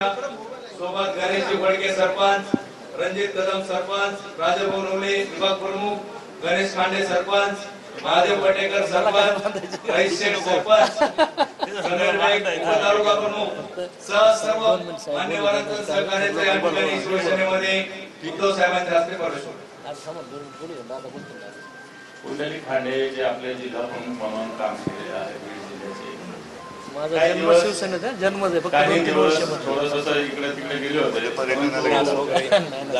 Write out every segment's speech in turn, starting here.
सोबत गणेश वडके सरपंच, रणजित कदम सरपंच, राजाभाऊ नवले विभाग प्रमुख, गणेश खांडे सरपंच, महादेव पटेकर सरपंच, रईस शेख सरपंच, समीर नाईक उपतालुका प्रमुख सह सर्व मान्यवरांचं सहकार्याचं या ठिकाणी शिवसेनेमध्ये उद्धव साहेबांच्या हस्ते प्रवेश होतो. कुंडली खांडे जे आपले जिल्हा प्रमुख म्हणून काम केलेले आहे बीड जिल्ह्याचे, माझा जन्म शिवसेनेत आहे, जन्मच आहे, फक्त काही दिवस थोडस इकडे तिकडे गेले होते.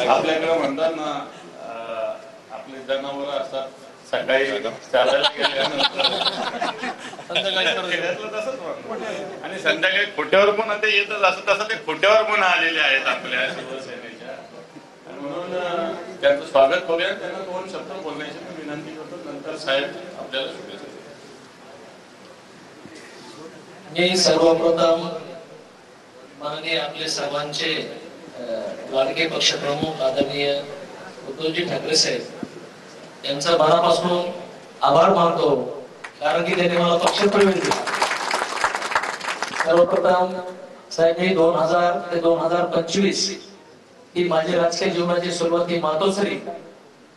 आपल्याकडे म्हणतात ना, आपले जनावर असतात सकाळी चालायला गेल्यानंतर आणि संध्याकाळी खोट्यावर पण ते येतच असं तसं ते खोट्यावर पण आलेले आहेत आपल्या शिवसेनेच्या. म्हणून त्यांचं स्वागत करूया. त्यांना दोन शब्द बोलण्याची मी विनंती करतो. नंतर साहेब आपल्याला शुभेच्छा. मी सर्वप्रथम माननीय आपले सर्वांचे लाडके पक्षप्रमुख आदरणीय उद्धवजी ठाकरे साहेब यांचा मनापासून आभार मानतो, कारण की त्यांनी मला पक्षप्रवेश दिला. सर्वप्रथम साहेब, मी 2000 ते 2025 ही माझी राजकीय जीवनाची सुरुवात ही मातोश्री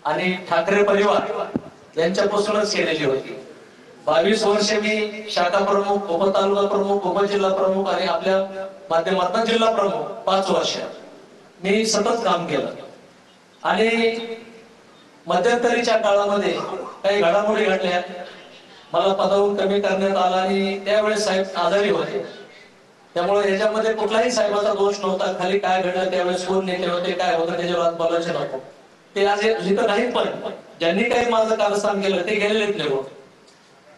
आणि ठाकरे परिवार यांच्यापासूनच केलेली होती. 22 वर्षे मी शाखा प्रमुख, उपतालुका प्रमुख, उपजिल्हा प्रमुख आणि आपल्या माध्यमातून जिल्हा प्रमुख 5 वर्ष मी सतत काम केलं. आणि मध्यंतरीच्या काळामध्ये काही घडामोडी घडल्या, मला पदावरून कमी करण्यात आला आणि त्यावेळेस साहेब आजारी होते. त्यामुळे याच्यामध्ये कुठलाही साहेबाचा दोष नव्हता. खाली काय घडलं त्यावेळेस कोण नेते होते, काय होतं त्याच्यावर आज बोलायचे नको. ते आज इथं नाही, पण ज्यांनी काही माझं कारस्थान केलं ते गेलेलेच निघून.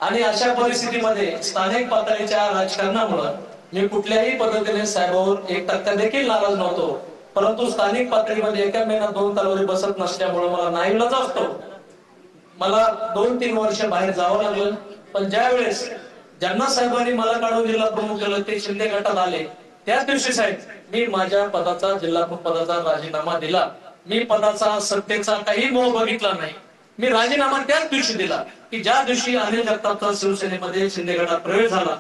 आणि अशा परिस्थितीमध्ये स्थानिक पातळीच्या राजकारणामुळे मी कुठल्याही पद्धतीने साहेबांवर 1% देखील नाराज नव्हतो. परंतु स्थानिक पातळीमध्ये एका महिन्यात 2 तलवारी बसत नसल्यामुळे मला नाईलाज असतो, मला 2-3 वर्ष बाहेर जावं लागलं. पण ज्या वेळेस ज्यांना साहेबांनी मला काढून जिल्हा प्रमुख केलं ते शिंदे गटात आले, त्याच दिवशी साहेब मी माझ्या पदाचा, जिल्हा प्रमुख पदाचा राजीनामा दिला. मी पदाचा, सत्तेचा काही मोह बघितला नाही. मी राजीनामा त्याच दिवशी दिला की ज्या दिवशी अनिल जगतापचा शिवसेनेमध्ये शिंदे गटात प्रवेश झाला,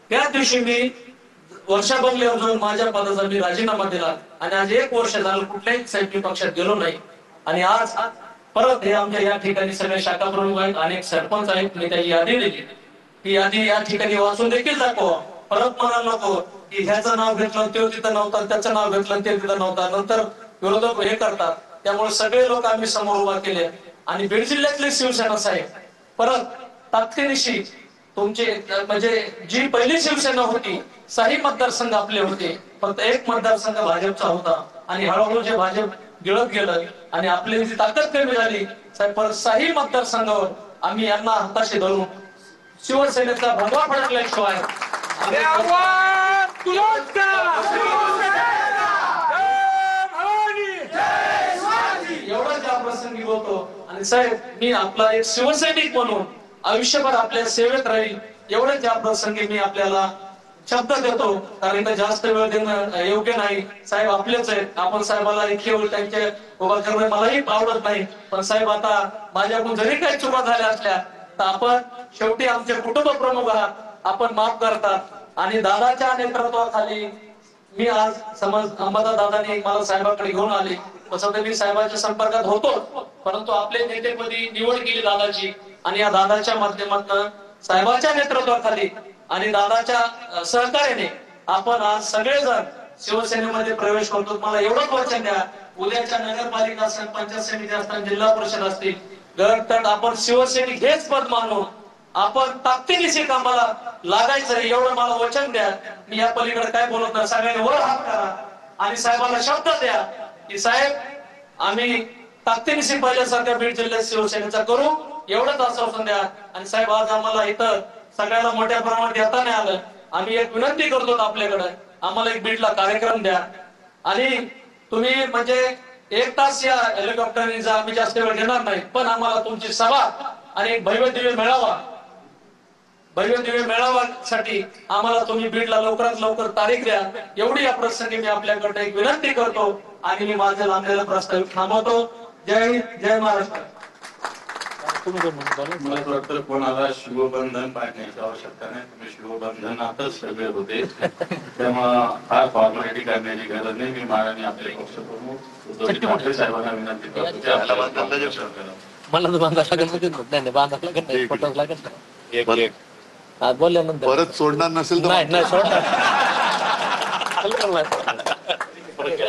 त्याच दिवशी मी वर्षा बंगल्यावर जाऊन माझ्या पदाचा मी राजीनामा दिला. आणि आज 1 वर्ष झालं कुठल्याही साहेब पक्षात गेलो नाही. आणि आज परत हे आमच्या या ठिकाणी सगळे शाखा प्रमुख आहेत, अनेक सरपंच आहेत. मी त्याची यादी दिली, ती यादी या ठिकाणी वाचून देखील दाखवा. परत म्हणायला नको की ह्याचं नाव घेतलं ते तिथं नव्हतं, त्याचं नाव घेतलं ते तिथं नव्हतं, नंतर विरोधक हे करतात. त्यामुळे सगळे लोक आम्ही समोर उभा केले. आणि बीड जिल्ह्यातले शिवसेना साहेब परत ताकदीनिशी तुमचे, म्हणजे जी पहिली शिवसेना होती 6 मतदारसंघ आपले होते, फक्त 1 मतदारसंघ भाजपचा होता. आणि हळूहळू जे भाजप गिळत गेलं आणि आपली जी ताकद कमी झाली साहेब, परत 6 मतदारसंघावर आम्ही यांना हाताशी धरून शिवसेनेचा भगवा फडकल्याशिवाय एवढा ज्या प्रसंगी होतो. आणि साहेब, मी आपला एक शिवसैनिक म्हणून आयुष्यभर आपल्या सेवेत राहील, एवढ्या ज्या प्रसंगी मी आपल्याला शब्द देतो. कारण इथं जास्त वेळ देणं योग्य नाही. साहेब आपलेच आहेत, आपण साहेबाला खेळ त्यांचे उभा करणं मलाही आवडत नाही. पण साहेब, आता माझ्याकडून जरी काही चुका झाल्या असल्या तर आपण शेवटी आमचे कुटुंब प्रमुख आहात, आपण माफ करतात. आणि दादाच्या नेतृत्वाखाली मी आज समज अंबादा दादाने मला साहेबांकडे घेऊन आले, तसं तर मी साहेबांच्या संपर्कात होतो, परंतु आपले नेतेपदी निवड केली दादाची. आणि या दादाच्या माध्यमातून साहेबांच्या नेतृत्वाखाली आणि दादाच्या सहकार्याने आपण आज सगळेजण शिवसेनेमध्ये प्रवेश करतो. मला एवढंच वचन द्या, उद्याच्या नगरपालिका असेल, पंचायत समिती असतील, जिल्हा परिषद असतील, गटतट आपण शिवसैनिक हेच पद मानून आपण ताकदीनिशी कामाला लागायचं, एवढं मला वचन द्या. मी या पलीकडे काय बोलत नाही. सगळ्यांनी वर हात करा आणि साहेबांना शब्द द्या की साहेब, आम्ही ताकदीनिशी पहिल्यासारख्या बीड जिल्ह्यात शिवसेनेचा करू, एवढंच आश्वासन द्या. आणि साहेब, आज आम्हाला इथं सगळ्याला मोठ्या प्रमाणात येता नाही आलं. आम्ही एक विनंती करतो आपल्याकडे, आम्हाला एक बीडला कार्यक्रम द्या. आणि तुम्ही म्हणजे 1 तास या हेलिकॉप्टरने जा, आम्ही जास्त वेळ घेणार नाही, पण आम्हाला तुमची सभा आणि एक भव्य दिव्य मेळाव्यासाठी आम्हाला तुम्ही बीडला लवकरात लवकर तारीख द्या. एवढी या प्रसंगी मी आपल्याकडे एक विनंती करतो आणि मी माझं लांबलेला प्रस्ताव थांबवतो. जय हिंद, जय महाराष्ट्र. मला असं वाटतं कोणाला शिवबंधन पाडण्याची आवश्यकता नाही. तुम्ही शिवबंधनातच सगळे होते, त्यामुळं फार फॉर्मॅलिटी करण्याची गरज नाही. मी माननीय आपले पक्षप्रमुख उद्धवजी ठाकरे साहेबांना विनंती करतो की आपल्याला मला तर बांधा लागत नाही, बांधा लागत नाही, पटाच लागत नाही. आज बोलल्यानंतर परत सोडणार नसेल तर नाही सोडणार.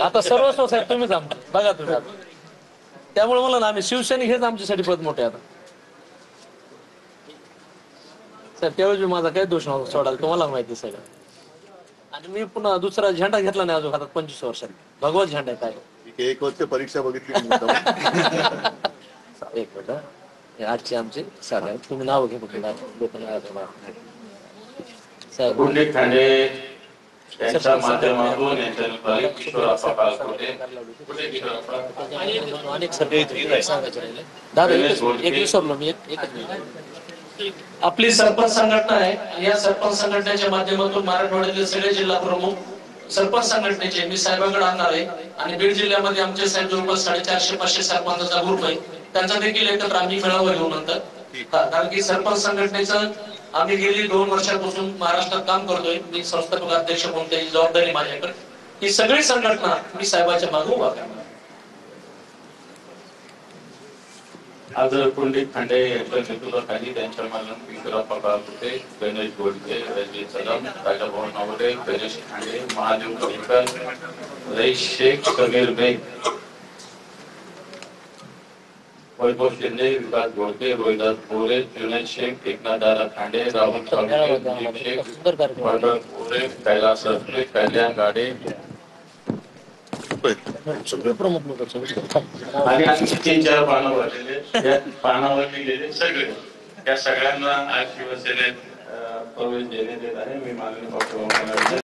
आता सर्वस्व साहेब तुम्हीच आमचं बघा तुम्ही आता. त्यामुळे मला ना आम्ही शिवसैनिक हेच आमच्यासाठी पद मोठे आता. सर त्यावेळी माझा काही दोष नव्हता सोडायला, तुम्हाला माहिती सगळं. आणि मी पुन्हा दुसरा झेंडा घेतला नाही अजून हातात 25 वर्षात. भगवत झेंडा आहे काय. 1 वर्ष परीक्षा बघितली मुद्दाम. एक मिनिट हे आजचे आमचे साहेब तुम्ही नाव घे साहेब. पुंडित खांडे यांच्या माध्यमातून यांच्या किशोरप्पा कालकोटे. कुठे किशोरप्पा? अनेक सर सांगायचे राहिले. दादा एक विसरलो मी एकच मिनिट. आपली सरपंच संघटना आहे. या सरपंच संघटनेच्या माध्यमातून मराठवाड्यातील सगळे जिल्हा प्रमुख सरपंच संघटनेचे मी साहेबांकडे आणणार आहे. आणि बीड जिल्ह्यामध्ये आमचे साहेब जवळपास 450-500 सरपंचाचा ग्रुप आहे. त्यांचा देखील एकत्र आम्ही मेळावा घेऊ नंतर. कारण की सरपंच संघटनेचं आम्ही गेली 2 वर्षापासून महाराष्ट्रात काम करतोय. मी संस्थापक अध्यक्ष म्हणून त्याची जबाबदारी माझ्याकडे. ही सगळी संघटना मी साहेबाच्या मागे उभा करणार. आज पुंडित खांडे यांच्या नेतृत्वाखाली त्यांच्या मालक किशोरप्पा कालकोटे, गणेश गोडके, रणजित कदम, राजाभाऊ नावडे, गणेश खांडे, महादेव पटेकर, रईस शेख, समीर बेग, वैभव शिंदे, विकास गोडके, रोहिदास मोरे, जुनेद शेख, एकनाथ दादा खांडे, राहुल साळुंखे, दिलीप शेख, पांडुरंग मोरे, कैलास रत्रे, कल्याण गाडे सगळे प्रमुख लोक आणि आणखी 3-4 पानं भरलेले. त्या पानावर लिहिलेले सगळे, त्या सगळ्यांना आज शिवसेनेत प्रवेश देण्यात येत आहे. मी माननीय पक्षप्रमुखांना